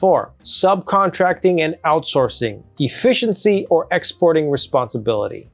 4. Subcontracting and outsourcing, efficiency or exporting responsibility.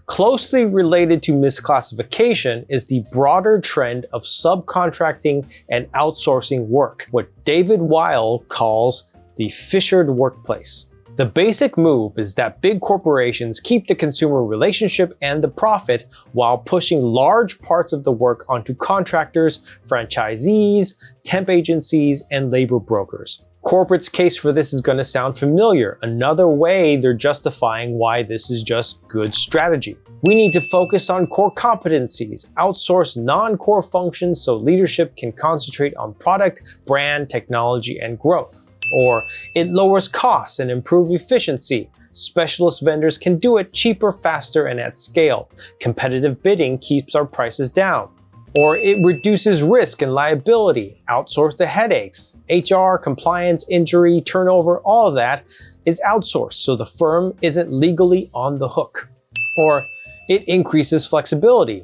Closely related to misclassification is the broader trend of subcontracting and outsourcing work, what David Weil calls the fissured workplace. The basic move is that big corporations keep the consumer relationship and the profit while pushing large parts of the work onto contractors, franchisees, temp agencies, and labor brokers. Corporate's case for this is going to sound familiar. Another way they're justifying why this is just good strategy. We need to focus on core competencies, outsource non-core functions so leadership can concentrate on product, brand, technology, and growth. Or it lowers costs and improves efficiency. Specialist vendors can do it cheaper, faster, and at scale. Competitive bidding keeps our prices down. Or it reduces risk and liability. Outsource the headaches. HR, compliance, injury, turnover, all of that is outsourced so the firm isn't legally on the hook. Or it increases flexibility.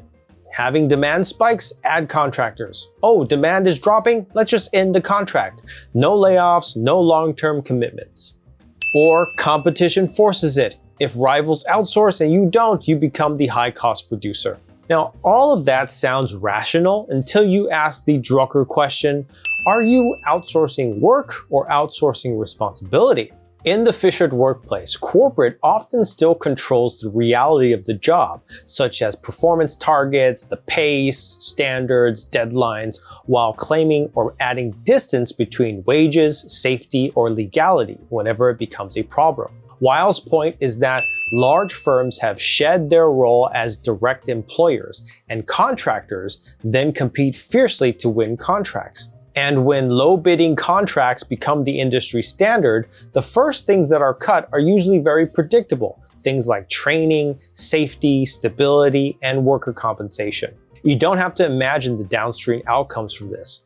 Having demand spikes, add contractors. Oh, demand is dropping? Let's just end the contract. No layoffs, no long-term commitments. Or competition forces it. If rivals outsource and you don't, you become the high-cost producer. Now, all of that sounds rational until you ask the Drucker question, are you outsourcing work or outsourcing responsibility? In the fissured workplace, corporate often still controls the reality of the job, such as performance targets, the pace, standards, deadlines, while claiming or adding distance between wages, safety, or legality whenever it becomes a problem. Weil's point is that large firms have shed their role as direct employers, and contractors then compete fiercely to win contracts. And when low-bidding contracts become the industry standard, the first things that are cut are usually very predictable. Things like training, safety, stability, and worker compensation. You don't have to imagine the downstream outcomes from this.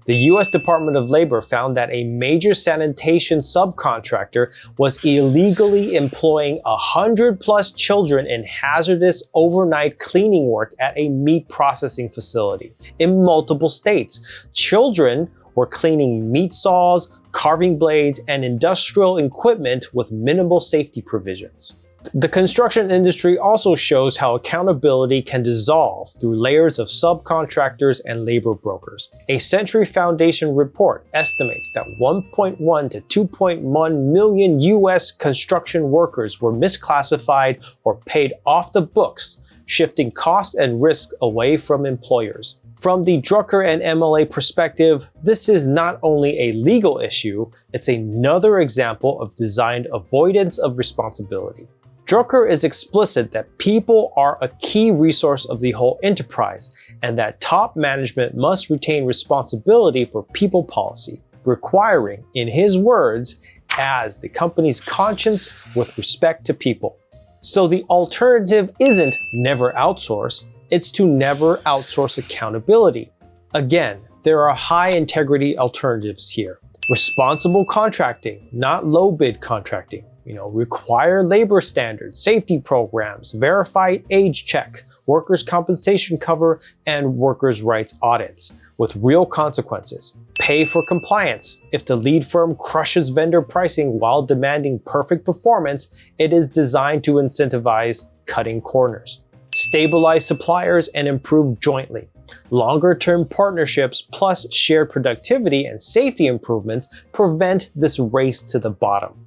The US Department of Labor found that a major sanitation subcontractor was illegally employing 100+ children in hazardous overnight cleaning work at a meat processing facility in multiple states. Children were cleaning meat saws, carving blades, and industrial equipment with minimal safety provisions. The construction industry also shows how accountability can dissolve through layers of subcontractors and labor brokers. A Century Foundation report estimates that 1.1 to 2.1 million US construction workers were misclassified or paid off the books, shifting costs and risk away from employers. From the Drucker and MLA perspective, this is not only a legal issue, it's another example of designed avoidance of responsibility. Drucker is explicit that people are a key resource of the whole enterprise, and that top management must retain responsibility for people policy, requiring, in his words, as the company's conscience with respect to people. So the alternative isn't never outsource, it's to never outsource accountability. Again, there are high integrity alternatives here. Responsible contracting, not low bid contracting. Require labor standards, safety programs, verify age check, workers' compensation cover, and workers' rights audits with real consequences. Pay for compliance. If the lead firm crushes vendor pricing while demanding perfect performance, it is designed to incentivize cutting corners. Stabilize suppliers and improve jointly. Longer-term partnerships plus shared productivity and safety improvements prevent this race to the bottom.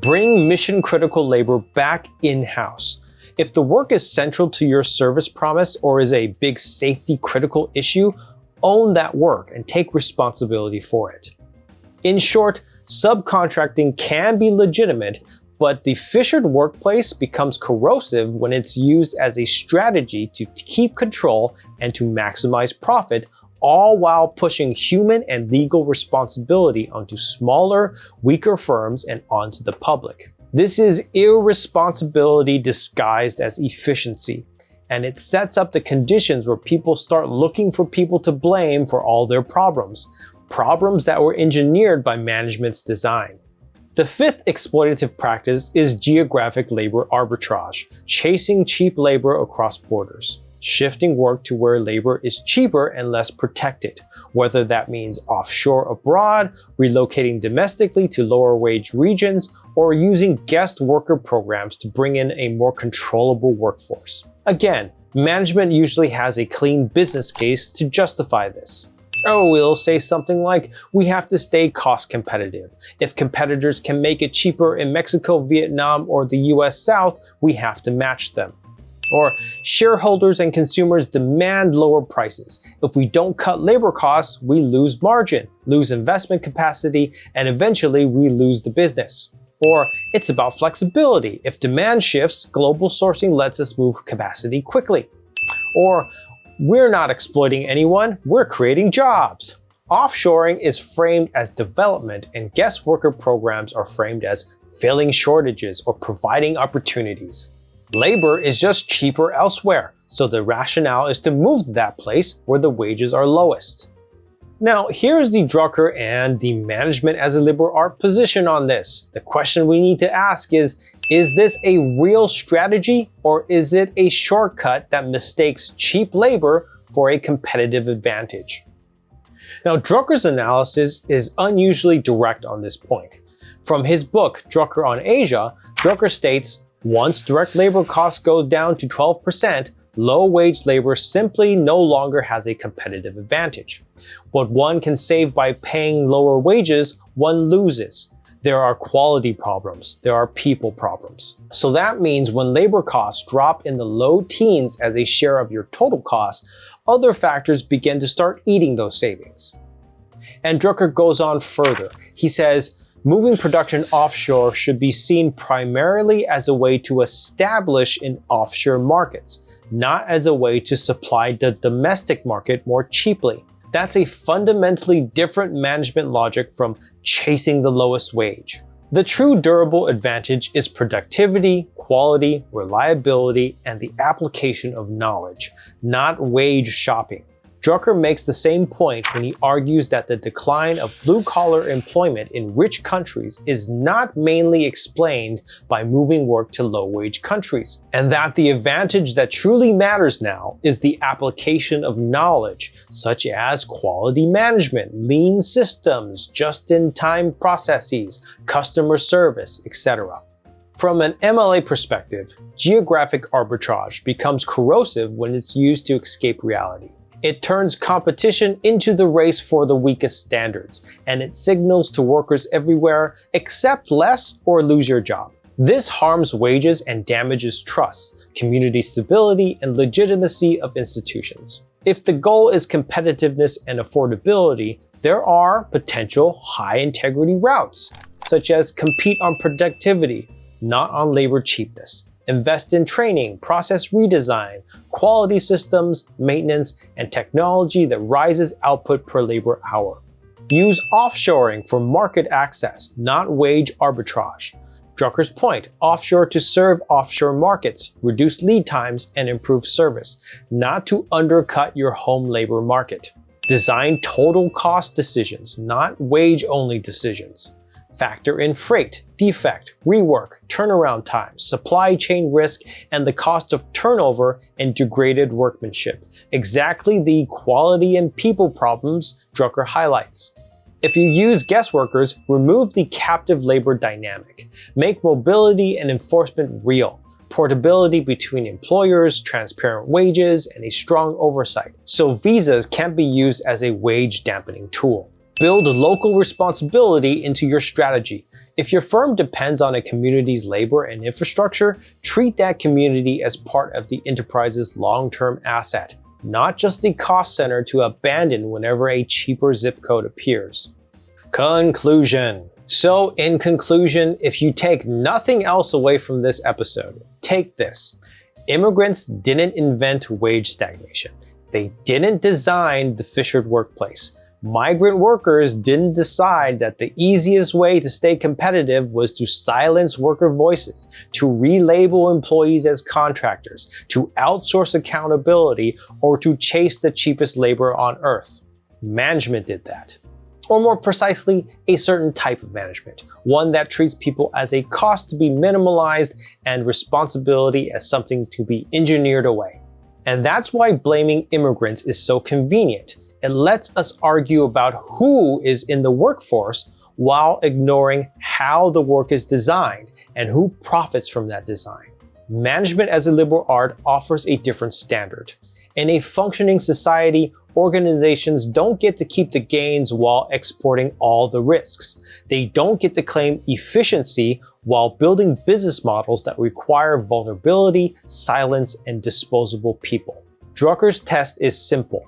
Bring mission-critical labor back in-house. If the work is central to your service promise or is a big safety-critical issue, own that work and take responsibility for it. In short, subcontracting can be legitimate, but the fissured workplace becomes corrosive when it's used as a strategy to keep control and to maximize profit, all while pushing human and legal responsibility onto smaller, weaker firms and onto the public. This is irresponsibility disguised as efficiency, and it sets up the conditions where people start looking for people to blame for all their problems that were engineered by management's design. The fifth exploitative practice is geographic labor arbitrage, chasing cheap labor across borders. shifting work to where labor is cheaper and less protected, whether that means offshore abroad, relocating domestically to lower wage regions, or using guest worker programs to bring in a more controllable workforce. Again, management usually has a clean business case to justify this. Oh, we'll say something like, we have to stay cost competitive. If competitors can make it cheaper in Mexico, Vietnam, or the US South, we have to match them. Or shareholders and consumers demand lower prices. If we don't cut labor costs, we lose margin, lose investment capacity, and eventually we lose the business. Or it's about flexibility. If demand shifts, global sourcing lets us move capacity quickly. Or we're not exploiting anyone, we're creating jobs. Offshoring is framed as development, and guest worker programs are framed as filling shortages or providing opportunities. Labor is just cheaper elsewhere, so the rationale is to move to that place where the wages are lowest. Now, here's the Drucker and the management as a liberal art position on this. The question we need to ask is this a real strategy, or is it a shortcut that mistakes cheap labor for a competitive advantage? Now, Drucker's analysis is unusually direct on this point. From his book, Drucker on Asia, Drucker states, once direct labor costs go down to 12%, low-wage labor simply no longer has a competitive advantage. What one can save by paying lower wages, one loses. There are quality problems, there are people problems. So that means when labor costs drop in the low teens as a share of your total costs, other factors begin to start eating those savings. And Drucker goes on further. He says, moving production offshore should be seen primarily as a way to establish in offshore markets, not as a way to supply the domestic market more cheaply. That's a fundamentally different management logic from chasing the lowest wage. The true durable advantage is productivity, quality, reliability, and the application of knowledge, not wage shopping. Drucker makes the same point when he argues that the decline of blue-collar employment in rich countries is not mainly explained by moving work to low-wage countries, and that the advantage that truly matters now is the application of knowledge, such as quality management, lean systems, just-in-time processes, customer service, etc. From an MLA perspective, geographic arbitrage becomes corrosive when it's used to escape reality. It turns competition into the race for the weakest standards, and it signals to workers everywhere, accept less or lose your job. This harms wages and damages trust, community stability, and legitimacy of institutions. If the goal is competitiveness and affordability, there are potential high-integrity routes, such as compete on productivity, not on labor cheapness. Invest in training, process redesign, quality systems, maintenance, and technology that rises output per labor hour. Use offshoring for market access, not wage arbitrage. Drucker's point, offshore to serve offshore markets, reduce lead times, and improve service, not to undercut your home labor market. Design total cost decisions, not wage-only decisions. Factor in freight, defect, rework, turnaround time, supply chain risk, and the cost of turnover and degraded workmanship. Exactly the quality and people problems Drucker highlights. If you use guest workers, remove the captive labor dynamic. Make mobility and enforcement real. Portability between employers, transparent wages, and a strong oversight. So visas can't be used as a wage dampening tool. Build local responsibility into your strategy. If your firm depends on a community's labor and infrastructure, treat that community as part of the enterprise's long-term asset, not just a cost center to abandon whenever a cheaper zip code appears. Conclusion. So in conclusion, if you take nothing else away from this episode, take this. Immigrants didn't invent wage stagnation. They didn't design the fissured workplace. Migrant workers didn't decide that the easiest way to stay competitive was to silence worker voices, to relabel employees as contractors, to outsource accountability, or to chase the cheapest labor on earth. Management did that. Or more precisely, a certain type of management, one that treats people as a cost to be minimalized and responsibility as something to be engineered away. And that's why blaming immigrants is so convenient. It lets us argue about who is in the workforce while ignoring how the work is designed and who profits from that design. Management as a liberal art offers a different standard. In a functioning society, organizations don't get to keep the gains while exporting all the risks. They don't get to claim efficiency while building business models that require vulnerability, silence, and disposable people. Drucker's test is simple.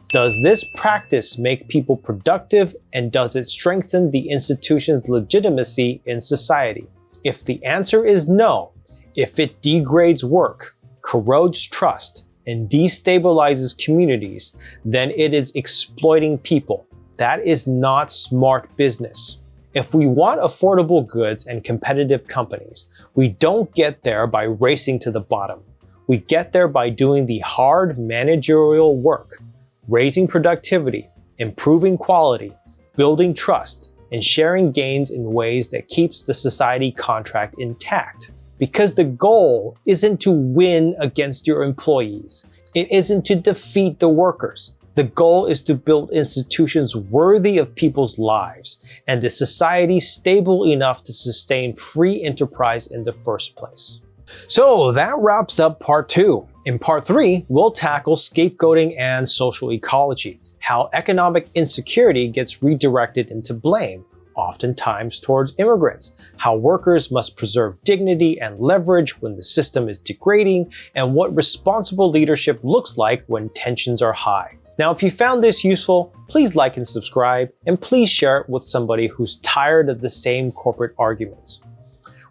Does this practice make people productive, and does it strengthen the institution's legitimacy in society? If the answer is no, if it degrades work, corrodes trust, and destabilizes communities, then it is exploiting people. That is not smart business. If we want affordable goods and competitive companies, we don't get there by racing to the bottom. We get there by doing the hard managerial work, raising productivity, improving quality, building trust, and sharing gains in ways that keeps the society contract intact. Because the goal isn't to win against your employees. It isn't to defeat the workers. The goal is to build institutions worthy of people's lives and a society stable enough to sustain free enterprise in the first place. So that wraps up part 2. In part 3, we'll tackle scapegoating and social ecology, how economic insecurity gets redirected into blame, oftentimes towards immigrants, how workers must preserve dignity and leverage when the system is degrading, and what responsible leadership looks like when tensions are high. Now, if you found this useful, please like and subscribe, and please share it with somebody who's tired of the same corporate arguments.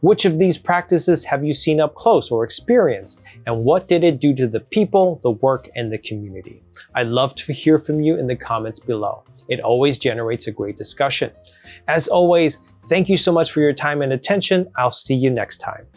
Which of these practices have you seen up close or experienced, and what did it do to the people, the work, and the community? I'd love to hear from you in the comments below. It always generates a great discussion. As always, thank you so much for your time and attention. I'll see you next time.